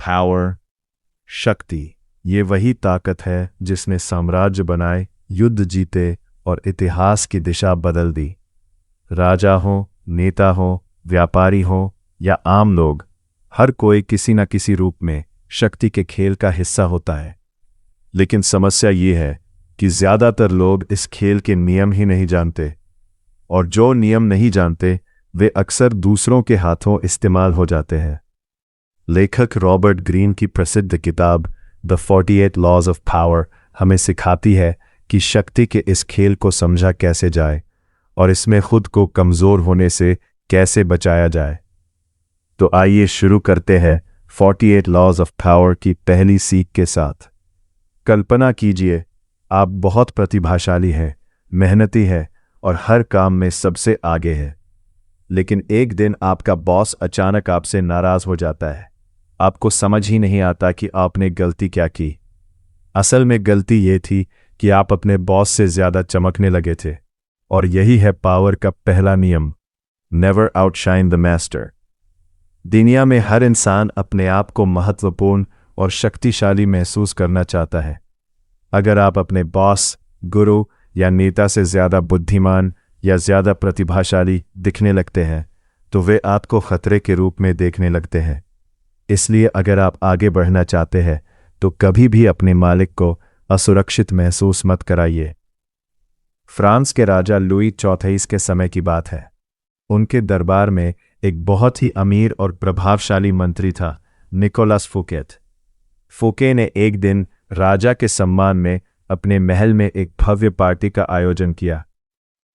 Power, शक्ति, ये वही ताकत है जिसने साम्राज्य बनाए, युद्ध जीते और इतिहास की दिशा बदल दी। राजा हो, नेता हो, व्यापारी हो या आम लोग, हर कोई किसी न किसी रूप में शक्ति के खेल का हिस्सा होता है। लेकिन समस्या ये है कि ज़्यादातर लोग इस खेल के नियम ही नहीं जानते, और जो नियम नहीं जानते वे अक्सर दूसरों के हाथों इस्तेमाल हो जाते हैं। लेखक रॉबर्ट ग्रीन की प्रसिद्ध किताब द 48 लॉज ऑफ पावर हमें सिखाती है कि शक्ति के इस खेल को समझा कैसे जाए और इसमें खुद को कमज़ोर होने से कैसे बचाया जाए। तो आइए शुरू करते हैं 48 लॉज ऑफ पावर की पहली सीख के साथ। कल्पना कीजिए, आप बहुत प्रतिभाशाली हैं, मेहनती हैं और हर काम में सबसे आगे हैं। लेकिन एक दिन आपका बॉस अचानक आपसे नाराज़ हो जाता है। आपको समझ ही नहीं आता कि आपने गलती क्या की। असल में गलती ये थी कि आप अपने बॉस से ज़्यादा चमकने लगे थे। और यही है पावर का पहला नियम, नेवर आउटशाइन द मास्टर। दुनिया में हर इंसान अपने आप को महत्वपूर्ण और शक्तिशाली महसूस करना चाहता है। अगर आप अपने बॉस, गुरु या नेता से ज़्यादा बुद्धिमान या ज़्यादा प्रतिभाशाली दिखने लगते हैं तो वे आपको खतरे के रूप में देखने लगते हैं। इसलिए अगर आप आगे बढ़ना चाहते हैं तो कभी भी अपने मालिक को असुरक्षित महसूस मत कराइए। फ्रांस के राजा लुई चौथे के समय की बात है। उनके दरबार में एक बहुत ही अमीर और प्रभावशाली मंत्री था, निकोलस फूकेट। फूके ने एक दिन राजा के सम्मान में अपने महल में एक भव्य पार्टी का आयोजन किया।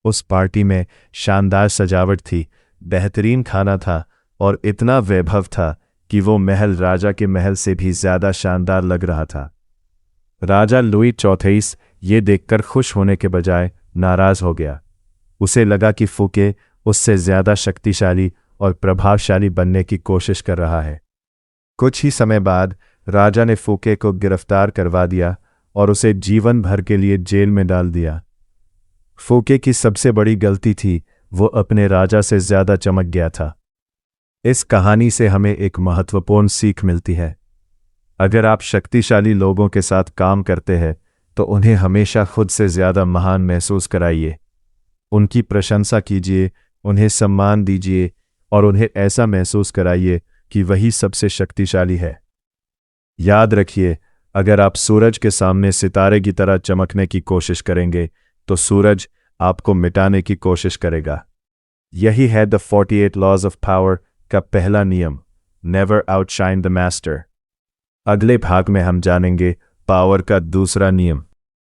उस पार्टी में शानदार सजावट थी, बेहतरीन खाना था और इतना वैभव था कि वो महल राजा के महल से भी ज़्यादा शानदार लग रहा था। राजा लुई चौथे ये देखकर खुश होने के बजाय नाराज़ हो गया। उसे लगा कि फूके उससे ज़्यादा शक्तिशाली और प्रभावशाली बनने की कोशिश कर रहा है। कुछ ही समय बाद राजा ने फूके को गिरफ्तार करवा दिया और उसे जीवन भर के लिए जेल में डाल दिया। फूके की सबसे बड़ी गलती थी वो अपने राजा से ज़्यादा चमक गया था। इस कहानी से हमें एक महत्वपूर्ण सीख मिलती है। अगर आप शक्तिशाली लोगों के साथ काम करते हैं तो उन्हें हमेशा खुद से ज़्यादा महान महसूस कराइए। उनकी प्रशंसा कीजिए, उन्हें सम्मान दीजिए और उन्हें ऐसा महसूस कराइए कि वही सबसे शक्तिशाली है। याद रखिए, अगर आप सूरज के सामने सितारे की तरह चमकने की कोशिश करेंगे तो सूरज आपको मिटाने की कोशिश करेगा। यही है द 48 लॉज ऑफ पावर का पहला नियम, नेवर आउटशाइन द मास्टर। अगले भाग में हम जानेंगे पावर का दूसरा नियम।